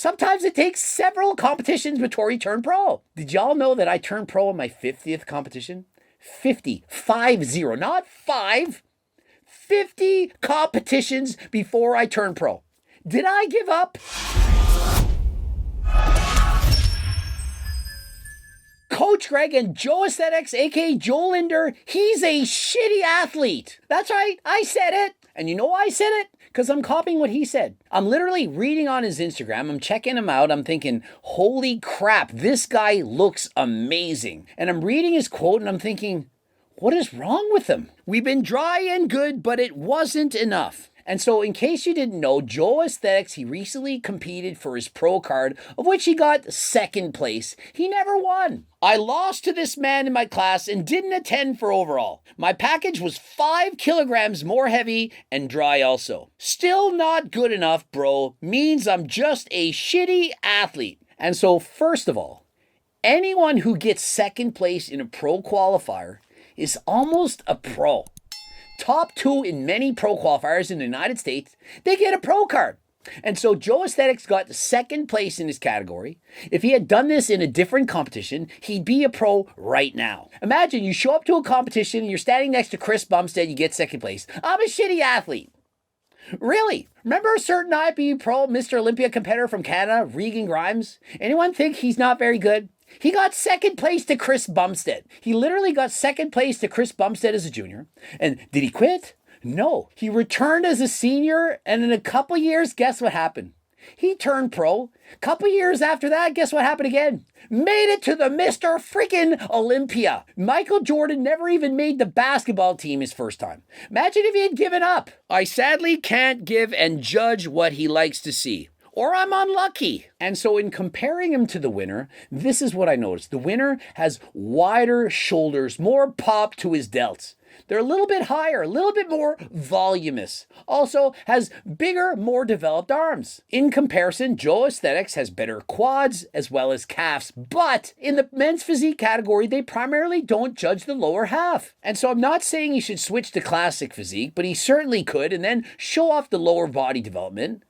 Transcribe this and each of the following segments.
Sometimes it takes several competitions before you turn pro. Did y'all know that I turned pro in my 50th competition? 50, 5-0, not 5. 50 competitions before I turned pro. Did I give up? Coach Greg and Doucette, aka Joe Linder, he's a shitty athlete. That's right, I said it. And you know why I said it? Because I'm copying what he said. I'm literally reading on his Instagram, I'm checking him out, I'm thinking, holy crap, this guy looks amazing. And I'm reading his quote and I'm thinking, what is wrong with him? We've been dry and good, but it wasn't enough. And so in case you didn't know, Doucette, he recently competed for his pro card, of which he got second place. He never won. I lost to this man in my class and didn't attend for overall. My package was 5 kilograms more heavy and dry also. Still not good enough, bro. Means I'm just a shitty athlete. And so first of all, anyone who gets second place in a pro qualifier is almost a pro. Top 2 in many pro qualifiers in the United States, they get a pro card. And so Doucette got second place in his category. If he had done this in a different competition, he'd be a pro right now. Imagine you show up to a competition and you're standing next to Chris Bumstead, you get second place. I'm a shitty athlete. Really? Remember a certain IFBB pro Mr. Olympia competitor from Canada, Regan Grimes? Anyone think he's not very good? He got second place to Chris Bumstead. He literally got second place to Chris Bumstead as a junior. And did he quit? No. He returned as a senior, and in a couple years, guess what happened? He turned pro. Couple years after that, guess what happened again? Made it to the Mr. Freaking Olympia. Michael Jordan never even made the basketball team his first time. Imagine if he had given up. I sadly can't give and judge what he likes to see. Or I'm unlucky. And so in comparing him to the winner, this is what I noticed. The winner has wider shoulders, more pop to his delts. They're a little bit higher, a little bit more voluminous. Also has bigger, more developed arms. In comparison, Doucette has better quads as well as calves. But in the men's physique category, they primarily don't judge the lower half. And so I'm not saying he should switch to classic physique, but he certainly could and then show off the lower body development.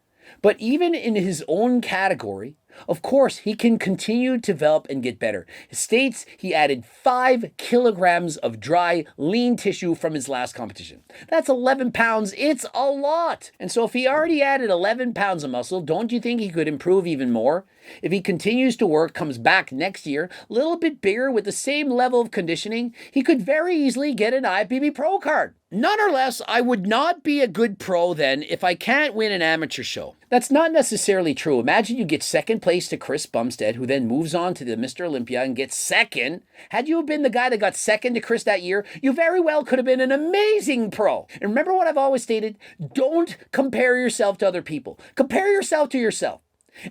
But even in his own category, of course, he can continue to develop and get better. It states he added 5 kilograms of dry, lean tissue from his last competition. That's 11 pounds. It's a lot. And so if he already added 11 pounds of muscle, don't you think he could improve even more? If he continues to work, comes back next year, a little bit bigger with the same level of conditioning, he could very easily get an IFBB Pro card. None or less, I would not be a good pro then if I can't win an amateur show. That's not necessarily true. Imagine you get second place to Chris Bumstead, who then moves on to the Mr. Olympia and gets second. Had you been the guy that got second to Chris that year, you very well could have been an amazing pro. And remember what I've always stated, don't compare yourself to other people. Compare yourself to yourself.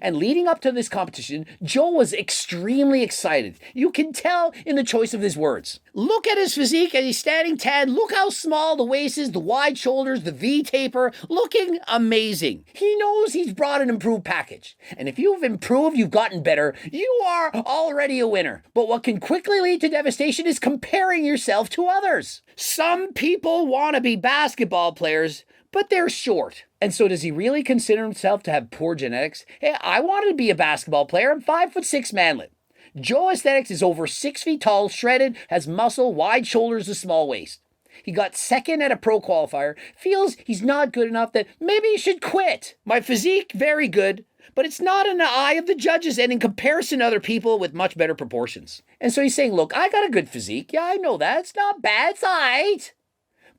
And leading up to this competition, Joe was extremely excited. You can tell in the choice of his words. Look at his physique as he's standing 10. Look how small the waist is, the wide shoulders, the V taper, looking amazing. He knows he's brought an improved package. And if you've improved, you've gotten better, you are already a winner. But what can quickly lead to devastation is comparing yourself to others. Some people want to be basketball players, but they're short. And so does he really consider himself to have poor genetics? Hey, I wanted to be a basketball player. I'm 5'6" manlet. Doucette is over 6 feet tall, shredded, has muscle, wide shoulders, a small waist. He got second at a pro qualifier, feels he's not good enough that maybe he should quit. My physique, very good, but it's not in the eye of the judges and in comparison to other people with much better proportions. And so he's saying, look, I got a good physique. Yeah, I know that. It's not bad. It's all right.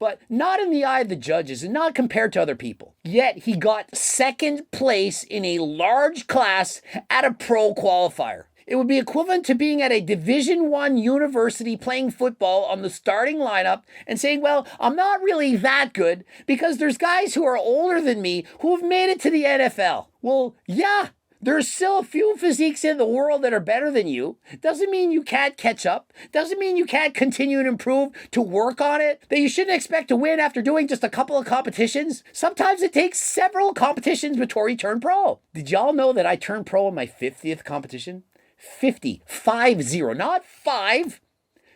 But not in the eye of the judges and not compared to other people. Yet he got second place in a large class at a pro qualifier. It would be equivalent to being at a Division I university playing football on the starting lineup and saying, well, I'm not really that good because there's guys who are older than me who have made it to the NFL. Well, yeah. There's still a few physiques in the world that are better than you. Doesn't mean you can't catch up. Doesn't mean you can't continue to improve, to work on it. That you shouldn't expect to win after doing just a couple of competitions. Sometimes it takes several competitions before you turn pro. Did y'all know that I turned pro in my 50th competition? 50, 5-0, not 5.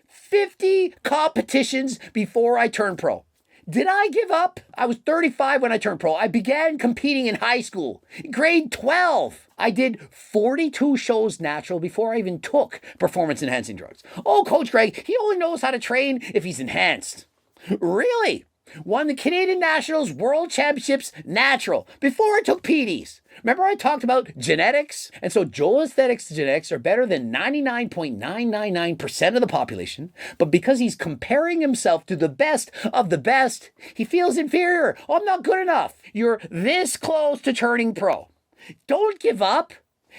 50 competitions before I turned pro. Did I give up? I was 35 when I turned pro. I began competing in high school, grade 12. I did 42 shows natural before I even took performance enhancing drugs. Oh, Coach Greg, he only knows how to train if he's enhanced. Really? Won the Canadian Nationals World Championships natural before I took PDs. Remember I talked about genetics? And so Joel Aesthetics genetics are better than 99.999% of the population, but because he's comparing himself to the best of the best, he feels inferior. Oh, I'm not good enough. You're this close to turning pro. Don't give up.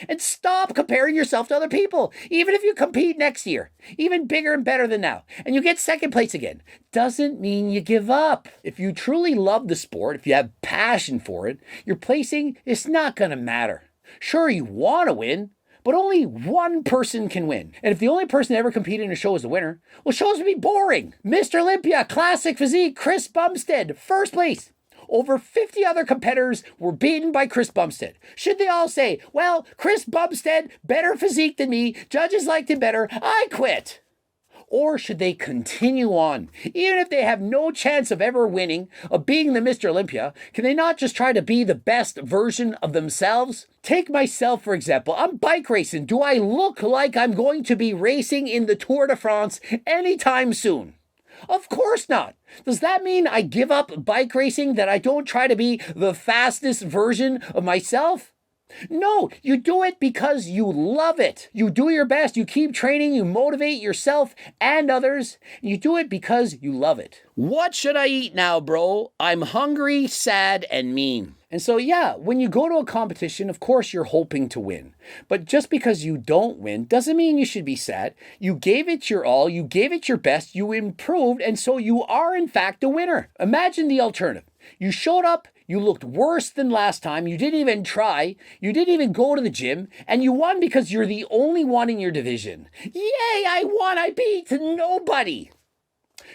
And stop comparing yourself to other people. Even if you compete next year, even bigger and better than now, and you get second place again, doesn't mean you give up. If you truly love the sport, if you have passion for it, your placing is not going to matter. Sure, you want to win, but only one person can win. And if the only person that ever competed in a show is the winner, well, shows would be boring. Mr. Olympia, classic physique, Chris Bumstead, first place. Over 50 other competitors were beaten by Chris Bumstead. Should they all say, well, Chris Bumstead, better physique than me, judges liked him better, I quit? Or should they continue on? Even if they have no chance of ever winning, of being the Mr. Olympia, can they not just try to be the best version of themselves? Take myself, for example. I'm bike racing. Do I look like I'm going to be racing in the Tour de France anytime soon? Of course not. Does that mean I give up bike racing, that I don't try to be the fastest version of myself? No, you do it because you love it. You do your best. You keep training. You motivate yourself and others. You do it because you love it. What should I eat now, bro? I'm hungry, sad, and mean. And so, yeah, when you go to a competition, of course, you're hoping to win. But just because you don't win doesn't mean you should be sad. You gave it your all. You gave it your best. You improved. And so you are, in fact, a winner. Imagine the alternative. You showed up. You looked worse than last time. You didn't even try. You didn't even go to the gym. And you won because you're the only one in your division. Yay, I won. I beat nobody.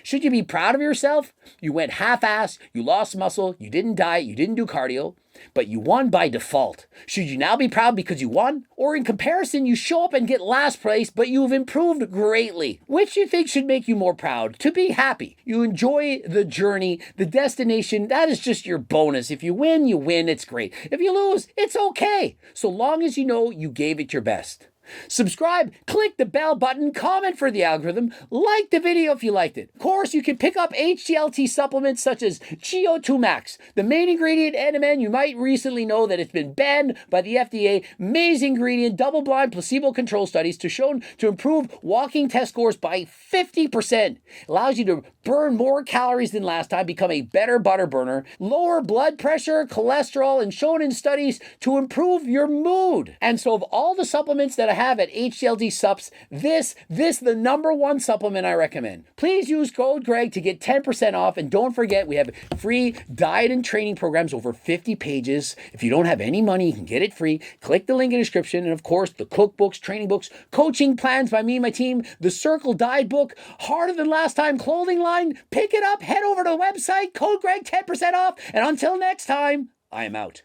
Should you be proud of yourself? You went half-ass, you lost muscle, you didn't diet, you didn't do cardio, but you won by default. Should you now be proud because you won? Or in comparison, you show up and get last place, but you've improved greatly. Which do you think should make you more proud? To be happy. You enjoy the journey, the destination, that is just your bonus. If you win, it's great. If you lose, it's okay. So long as you know you gave it your best. Subscribe, click the bell button, comment for the algorithm, like the video if you liked it. Of course, you can pick up HGLT supplements such as GO2 Max. The main ingredient, NMN, you might recently know that it's been banned by the FDA. Amazing ingredient, double-blind placebo-controlled studies shown to improve walking test scores by 50%. Allows you to burn more calories than last time, become a better butter burner, lower blood pressure, cholesterol, and shown in studies to improve your mood. And so of all the supplements that I have at HGLT Subs, this the number one supplement I recommend. Please use code Greg to get 10% off, and don't forget we have free diet and training programs over 50 pages. If you don't have any money, you can get it free. Click the link in the description, and of course the cookbooks, training books, coaching plans by me and my team, the Circle Diet book, Harder Than Last Time clothing line. Pick it up, head over to the website, code Greg 10% off, and until next time, I am out.